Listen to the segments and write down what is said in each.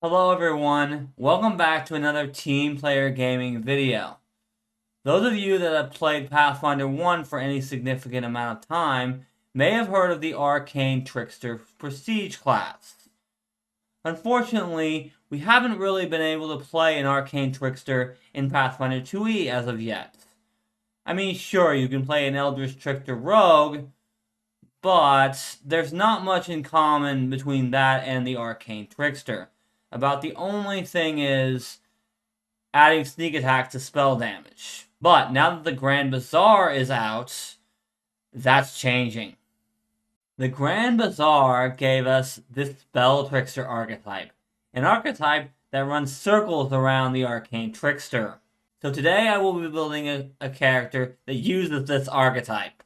Hello everyone, welcome back to another Team Player Gaming video. Those of you that have played Pathfinder 1 for any significant amount of time may have heard of the Arcane Trickster Prestige class. Unfortunately, we haven't really been able to play an Arcane Trickster in Pathfinder 2e as of yet. I mean, sure, you can play an Eldritch Trickster Rogue, but there's not much in common between that and the Arcane Trickster. About the only thing is adding sneak attack to spell damage. But now that the Grand Bazaar is out, that's changing. The Grand Bazaar gave us this Spell Trickster archetype, an archetype that runs circles around the Arcane Trickster. So today I will be building a character that uses this archetype.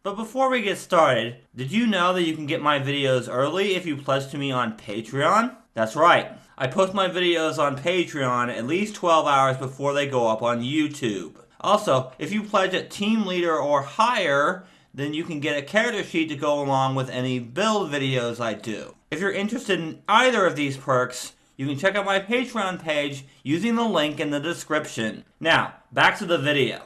But before we get started, did you know that you can get my videos early if you pledge to me on Patreon? That's right. I post my videos on Patreon at least 12 hours before they go up on YouTube. Also, if you pledge at Team Leader or higher, then you can get a character sheet to go along with any build videos I do. If you're interested in either of these perks, you can check out my Patreon page using the link in the description. Now, back to the video.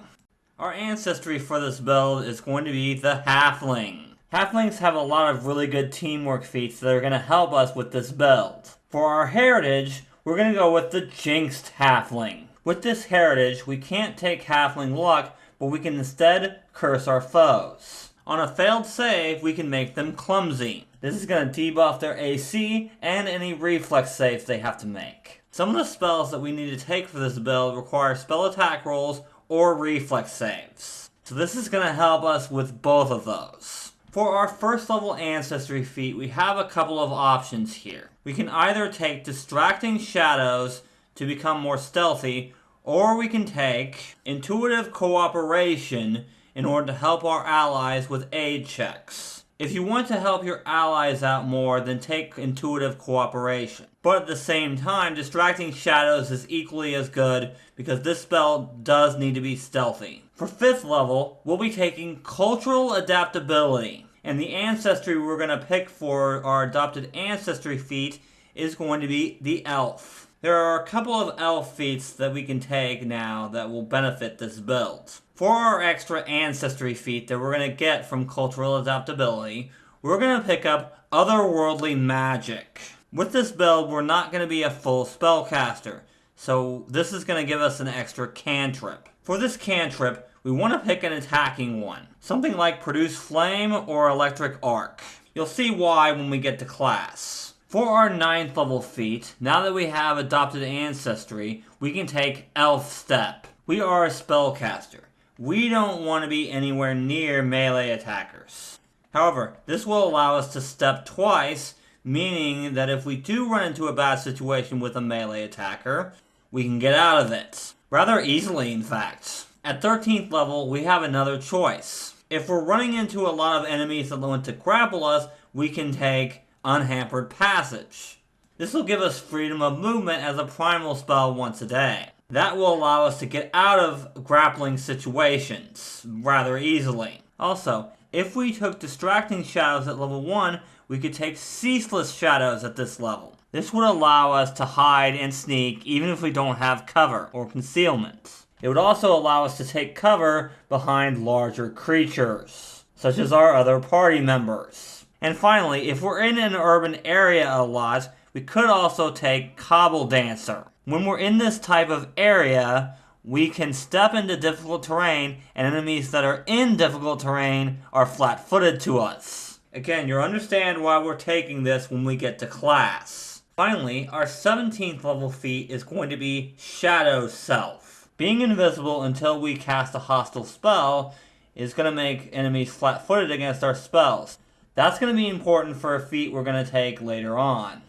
Our ancestry for this build is going to be the Halfling. Halflings have a lot of really good teamwork feats that are going to help us with this build. For our heritage, we're going to go with the Jinxed Halfling. With this heritage, we can't take Halfling luck, but we can instead curse our foes. On a failed save, we can make them clumsy. This is going to debuff their AC and any reflex saves they have to make. Some of the spells that we need to take for this build require spell attack rolls or reflex saves. So this is going to help us with both of those. For our first level ancestry feat, we have a couple of options here. We can either take Distracting Shadows to become more stealthy, or we can take Intuitive Cooperation in order to help our allies with aid checks. If you want to help your allies out more, then take Intuitive Cooperation. But at the same time, Distracting Shadows is equally as good because this spell does need to be stealthy. For 5th level, we'll be taking Cultural Adaptability. And the ancestry we're going to pick for our adopted ancestry feat is going to be the Elf. There are a couple of elf feats that we can take now that will benefit this build. For our extra ancestry feat that we're going to get from Cultural Adaptability, we're going to pick up Otherworldly Magic. With this build, we're not going to be a full spellcaster, so this is going to give us an extra cantrip. For this cantrip, we want to pick an attacking one. Something like Produce Flame or Electric Arc. You'll see why when we get to class. For our 9th level feat, now that we have adopted ancestry, we can take Elf Step. We are a spellcaster. We don't want to be anywhere near melee attackers. However, this will allow us to step twice, meaning that if we do run into a bad situation with a melee attacker, we can get out of it. Rather easily, in fact. At 13th level, we have another choice. If we're running into a lot of enemies that want to grapple us, we can take Unhampered Passage. This will give us freedom of movement as a primal spell once a day. That will allow us to get out of grappling situations rather easily. Also, if we took Distracting Shadows at level 1, we could take Ceaseless Shadows at this level. This would allow us to hide and sneak even if we don't have cover or concealment. It would also allow us to take cover behind larger creatures, such as our other party members. And finally, if we're in an urban area a lot, we could also take Cobble Dancer. When we're in this type of area, we can step into difficult terrain, and enemies that are in difficult terrain are flat-footed to us. Again, you'll understand why we're taking this when we get to class. Finally, our 17th level feat is going to be Shadow Self. Being invisible until we cast a hostile spell is going to make enemies flat-footed against our spells. That's going to be important for a feat we're going to take later on.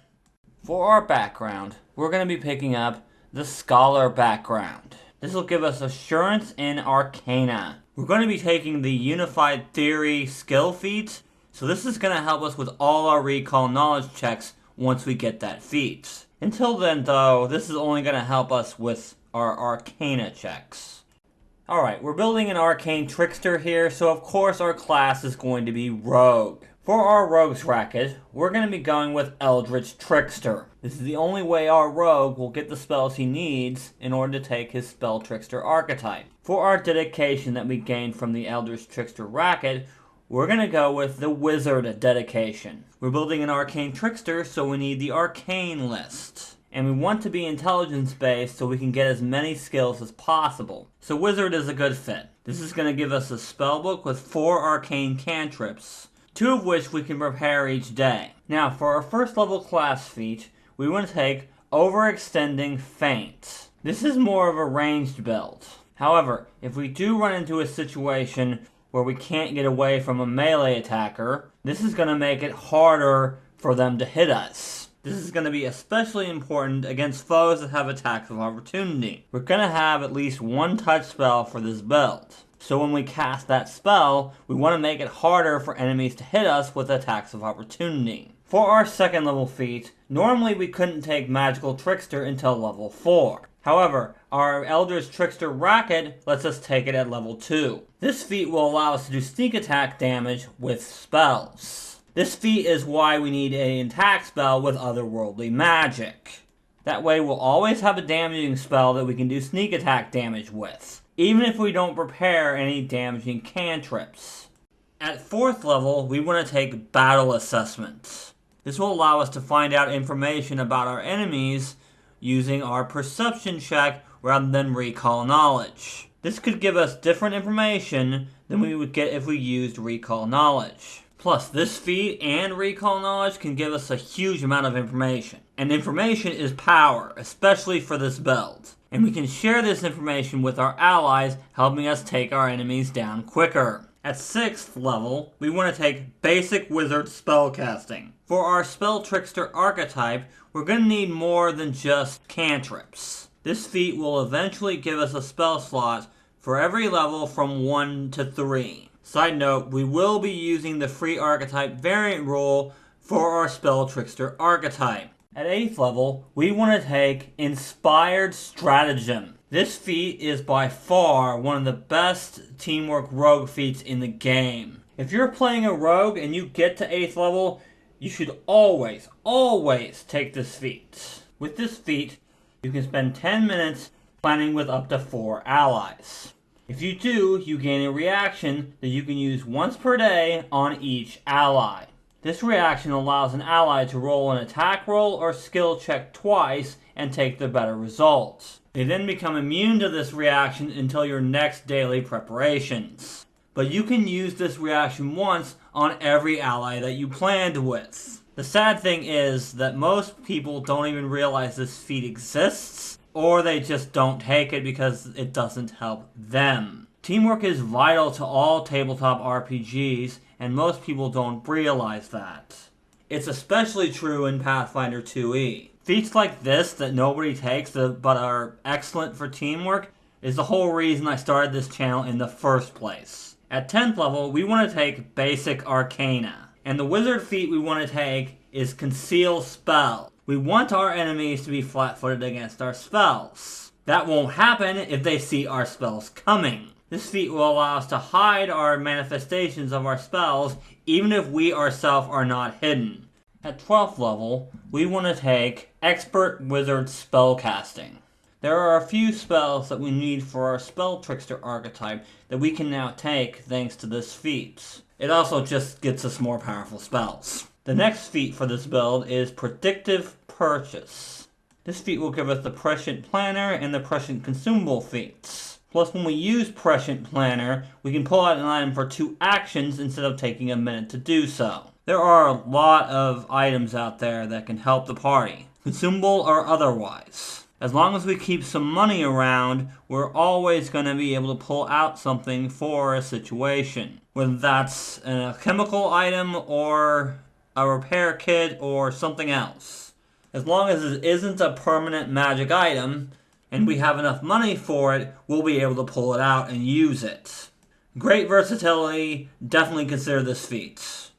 For our background, we're going to be picking up the Scholar background. This will give us Assurance in Arcana. We're going to be taking the Unified Theory skill feat, so this is going to help us with all our recall knowledge checks once we get that feat. Until then, though, this is only going to help us with our Arcana checks. Alright, we're building an Arcane Trickster here, so of course our class is going to be Rogue. For our Rogue's Racket, we're going to be going with Eldritch Trickster. This is the only way our Rogue will get the spells he needs in order to take his Spell Trickster archetype. For our dedication that we gained from the Eldritch Trickster Racket, we're going to go with the Wizard dedication. We're building an Arcane Trickster, so we need the Arcane list. And we want to be intelligence-based so we can get as many skills as possible. So Wizard is a good fit. This is going to give us a spellbook with 4 arcane cantrips, 2 of which we can prepare each day. Now, for our first level class feat, we want to take Overextending Feint. This is more of a ranged build. However, if we do run into a situation where we can't get away from a melee attacker, this is going to make it harder for them to hit us. This is going to be especially important against foes that have attacks of opportunity. We're going to have at least 1 touch spell for this build. So when we cast that spell, we want to make it harder for enemies to hit us with attacks of opportunity. For our second level feat, normally we couldn't take Magical Trickster until level 4. However, our Eldritch Trickster Racket lets us take it at level 2. This feat will allow us to do sneak attack damage with spells. This feat is why we need an attack spell with otherworldly magic. That way we'll always have a damaging spell that we can do sneak attack damage with, even if we don't prepare any damaging cantrips. At 4th level, we want to take Battle Assessment. This will allow us to find out information about our enemies using our Perception check rather than Recall Knowledge. This could give us different information than we would get if we used Recall Knowledge. Plus, this feat and Recall Knowledge can give us a huge amount of information. And information is power, especially for this build. And we can share this information with our allies, helping us take our enemies down quicker. At 6th level, we want to take Basic Wizard Spellcasting. For our Spell Trickster archetype, we're going to need more than just cantrips. This feat will eventually give us a spell slot for every level from 1 to 3. Side note, we will be using the free archetype variant rule for our Spell Trickster archetype. At 8th level, we want to take Inspired Stratagem. This feat is by far one of the best teamwork rogue feats in the game. If you're playing a rogue and you get to 8th level, you should always take this feat. With this feat, you can spend 10 minutes planning with up to 4 allies. If you do, you gain a reaction that you can use once per day on each ally. This reaction allows an ally to roll an attack roll or skill check twice and take the better results. They then become immune to this reaction until your next daily preparations. But you can use this reaction once on every ally that you planned with. The sad thing is that most people don't even realize this feat exists, or they just don't take it because it doesn't help them. Teamwork is vital to all tabletop RPGs, and most people don't realize that. It's especially true in Pathfinder 2e. Feats like this that nobody takes but are excellent for teamwork is the whole reason I started this channel in the first place. At 10th level, we want to take Basic Arcana. And the wizard feat we want to take is Conceal Spell. We want our enemies to be flat-footed against our spells. That won't happen if they see our spells coming. This feat will allow us to hide our manifestations of our spells even if we ourselves are not hidden. At 12th level, we want to take Expert Wizard Spellcasting. There are a few spells that we need for our Spell Trickster archetype that we can now take thanks to this feat. It also just gets us more powerful spells. The next feat for this build is Predictive Purchase. This feat will give us the Prescient Planner and the Prescient Consumable feats. Plus, when we use Prescient Planner, we can pull out an item for 2 actions instead of taking a minute to do so. There are a lot of items out there that can help the party, consumable or otherwise. As long as we keep some money around, we're always going to be able to pull out something for a situation. Whether that's a chemical item or a repair kit or something else. As long as it isn't a permanent magic item, and we have enough money for it, we'll be able to pull it out and use it. Great versatility, definitely consider this feat.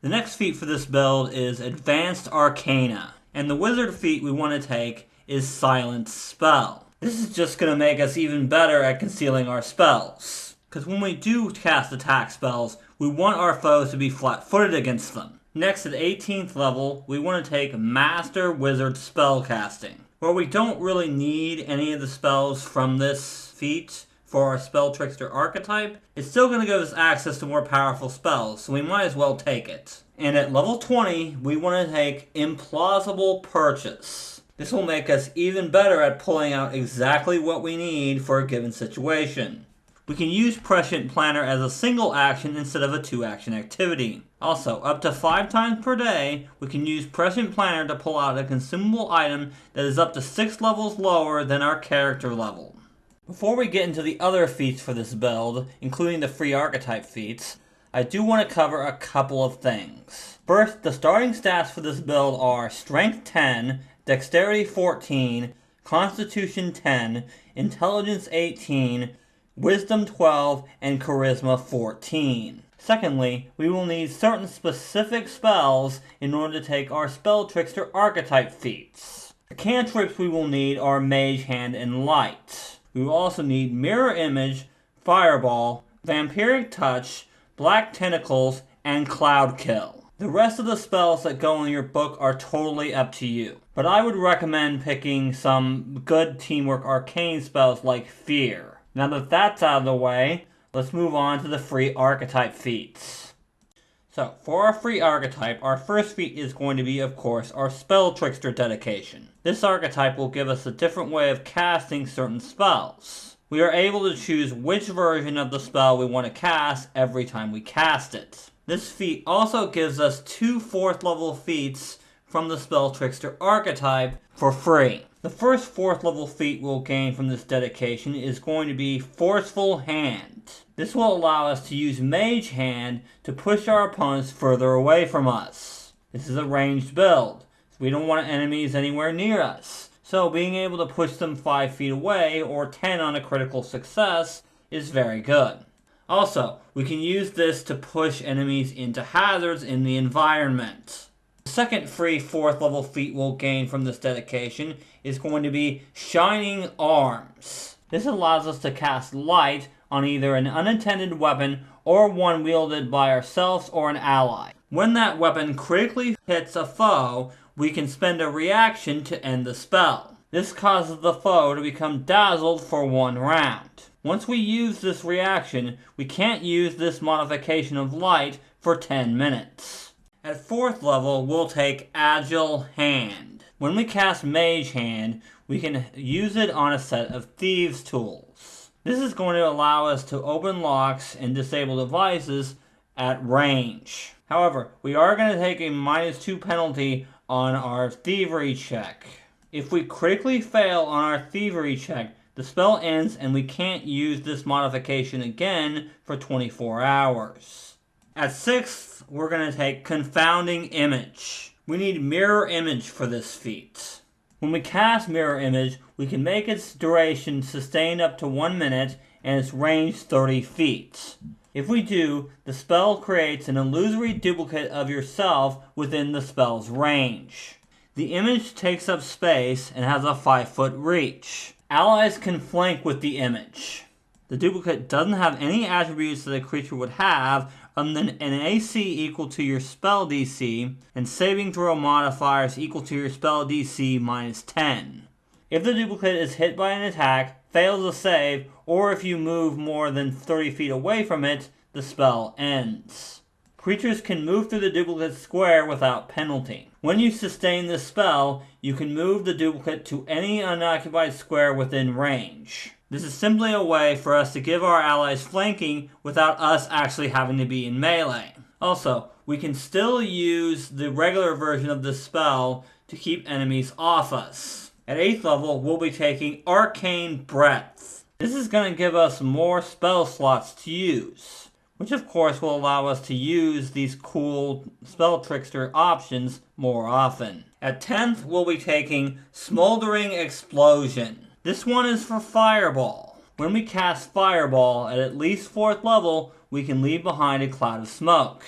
The next feat for this build is Advanced Arcana, and the wizard feat we want to take is Silent Spell. This is just going to make us even better at concealing our spells. Because when we do cast attack spells, we want our foes to be flat-footed against them. Next, at 18th level, we want to take Master Wizard Spellcasting. Where we don't really need any of the spells from this feat for our Spell Trickster archetype, it's still going to give us access to more powerful spells, so we might as well take it. And at level 20, we want to take Implausible Purchase. This will make us even better at pulling out exactly what we need for a given situation. We can use Prescient Planner as a single action instead of a 2-action activity. Also, up to 5 times per day, we can use Prescient Planner to pull out a consumable item that is up to 6 levels lower than our character level. Before we get into the other feats for this build, including the free archetype feats, I do want to cover a couple of things. First, the starting stats for this build are Strength 10, Dexterity 14, Constitution 10, Intelligence 18, Wisdom 12, and Charisma 14. Secondly, we will need certain specific spells in order to take our Spell Trickster archetype feats. The cantrips we will need are Mage Hand and Light. We will also need Mirror Image, Fireball, Vampiric Touch, Black Tentacles, and Cloud Kill. The rest of the spells that go in your book are totally up to you, but I would recommend picking some good teamwork arcane spells like Fear. Now that that's out of the way, let's move on to the free archetype feats. So, for our free archetype, our first feat is going to be, of course, our Spell Trickster dedication. This archetype will give us a different way of casting certain spells. We are able to choose which version of the spell we want to cast every time we cast it. This feat also gives us 2 4th level feats from the Spell Trickster archetype for free. The first 4th level feat we'll gain from this dedication is going to be Forceful Hand. This will allow us to use Mage Hand to push our opponents further away from us. This is a ranged build, so we don't want enemies anywhere near us. So being able to push them 5 feet away, or 10 on a critical success, is very good. Also, we can use this to push enemies into hazards in the environment. The second free 4th level feat we'll gain from this dedication is going to be Shining Arms. This allows us to cast light on either an unattended weapon or one wielded by ourselves or an ally. When that weapon critically hits a foe, we can spend a reaction to end the spell. This causes the foe to become dazzled for 1 round. Once we use this reaction, we can't use this modification of light for 10 minutes. At 4th level, we'll take Agile Hand. When we cast Mage Hand, we can use it on a set of Thieves' Tools. This is going to allow us to open locks and disable devices at range. However, we are going to take a -2 penalty on our Thievery check. If we critically fail on our Thievery check, the spell ends and we can't use this modification again for 24 hours. At 6th, we're going to take Confounding Image. We need Mirror Image for this feat. When we cast Mirror Image, we can make its duration sustained up to 1 minute and its range 30 feet. If we do, the spell creates an illusory duplicate of yourself within the spell's range. The image takes up space and has a 5-foot reach. Allies can flank with the image. The duplicate doesn't have any attributes that a creature would have other than an AC equal to your spell DC and saving throw modifiers equal to your spell DC -10. If the duplicate is hit by an attack, fails a save, or if you move more than 30 feet away from it, the spell ends. Creatures can move through the duplicate square without penalty. When you sustain this spell, you can move the duplicate to any unoccupied square within range. This is simply a way for us to give our allies flanking without us actually having to be in melee. Also, we can still use the regular version of this spell to keep enemies off us. At 8th level, we'll be taking Arcane Breadth. This is going to give us more spell slots to use, which of course will allow us to use these cool Spell Trickster options more often. At 10th, we'll be taking Smoldering Explosion. This one is for Fireball. When we cast Fireball at least 4th level, we can leave behind a cloud of smoke.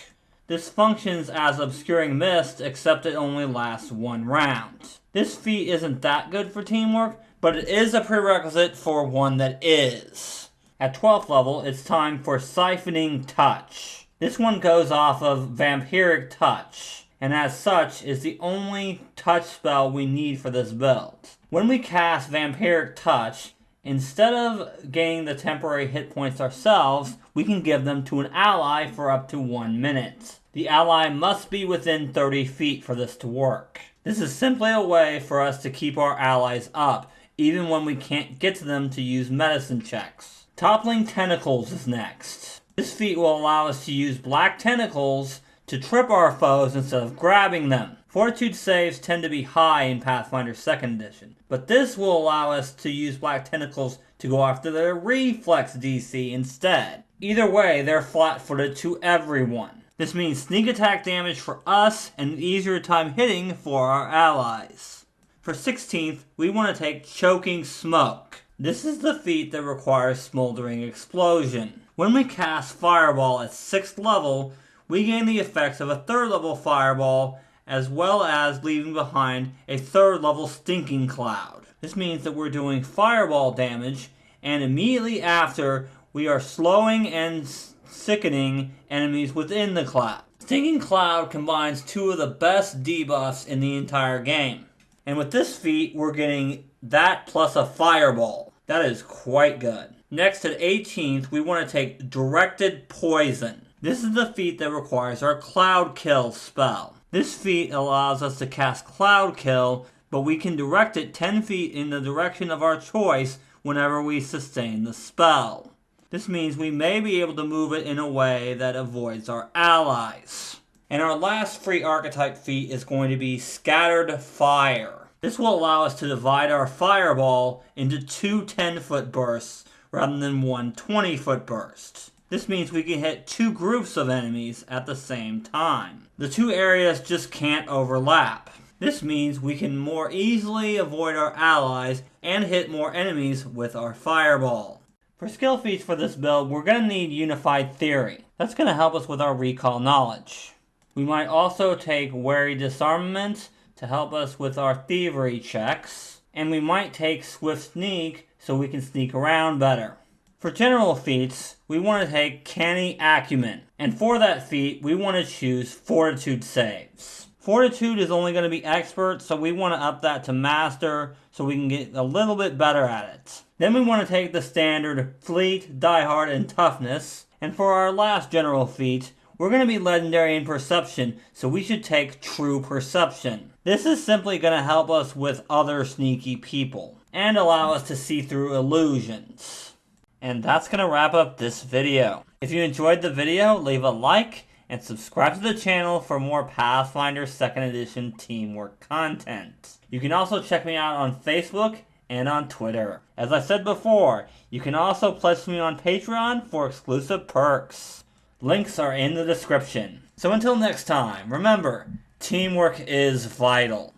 This functions as Obscuring Mist, except it only lasts 1 round. This feat isn't that good for teamwork, but it is a prerequisite for one that is. At 12th level, it's time for Siphoning Touch. This one goes off of Vampiric Touch, and as such is the only touch spell we need for this build. When we cast Vampiric Touch, instead of gaining the temporary hit points ourselves, we can give them to an ally for up to 1 minute. The ally must be within 30 feet for this to work. This is simply a way for us to keep our allies up, even when we can't get to them to use medicine checks. Toppling Tentacles is next. This feat will allow us to use black tentacles to trip our foes instead of grabbing them. Fortitude saves tend to be high in Pathfinder 2nd Edition, but this will allow us to use black tentacles to go after their reflex DC instead. Either way, they're flat-footed to everyone. This means sneak attack damage for us and an easier time hitting for our allies. For 16th, we want to take Choking Smoke. This is the feat that requires Smoldering Explosion. When we cast Fireball at 6th level, we gain the effects of a 3rd level Fireball, as well as leaving behind a 3rd level Stinking Cloud. This means that we're doing Fireball damage, and immediately after, we are slowing and sickening enemies within the cloud. Stinking Cloud combines 2 of the best debuffs in the entire game. And with this feat, we're getting that plus a Fireball. That is quite good. Next, at 18th, we want to take Directed Poison. This is the feat that requires our Cloud Kill spell. This feat allows us to cast Cloud Kill, but we can direct it 10 feet in the direction of our choice whenever we sustain the spell. This means we may be able to move it in a way that avoids our allies. And our last free archetype feat is going to be Scattered Fire. This will allow us to divide our fireball into 2 10-foot bursts rather than 1 20-foot burst. This means we can hit 2 groups of enemies at the same time. The 2 areas just can't overlap. This means we can more easily avoid our allies and hit more enemies with our fireball. For skill feats for this build, we're going to need Unified Theory. That's going to help us with our recall knowledge. We might also take Wary Disarmament to help us with our thievery checks. And we might take Swift Sneak so we can sneak around better. For general feats, we want to take Canny Acumen. And for that feat, we want to choose Fortitude saves. Fortitude is only going to be expert, so we want to up that to master so we can get a little bit better at it. Then we want to take the standard Fleet, Die Hard, and Toughness. And for our last general feat, we're going to be legendary in Perception, so we should take True Perception. This is simply going to help us with other sneaky people and allow us to see through illusions. And that's going to wrap up this video. If you enjoyed the video, leave a like and subscribe to the channel for more Pathfinder 2nd Edition teamwork content. You can also check me out on Facebook and on Twitter. As I said before, you can also pledge me on Patreon for exclusive perks. Links are in the description. So until next time, remember, teamwork is vital.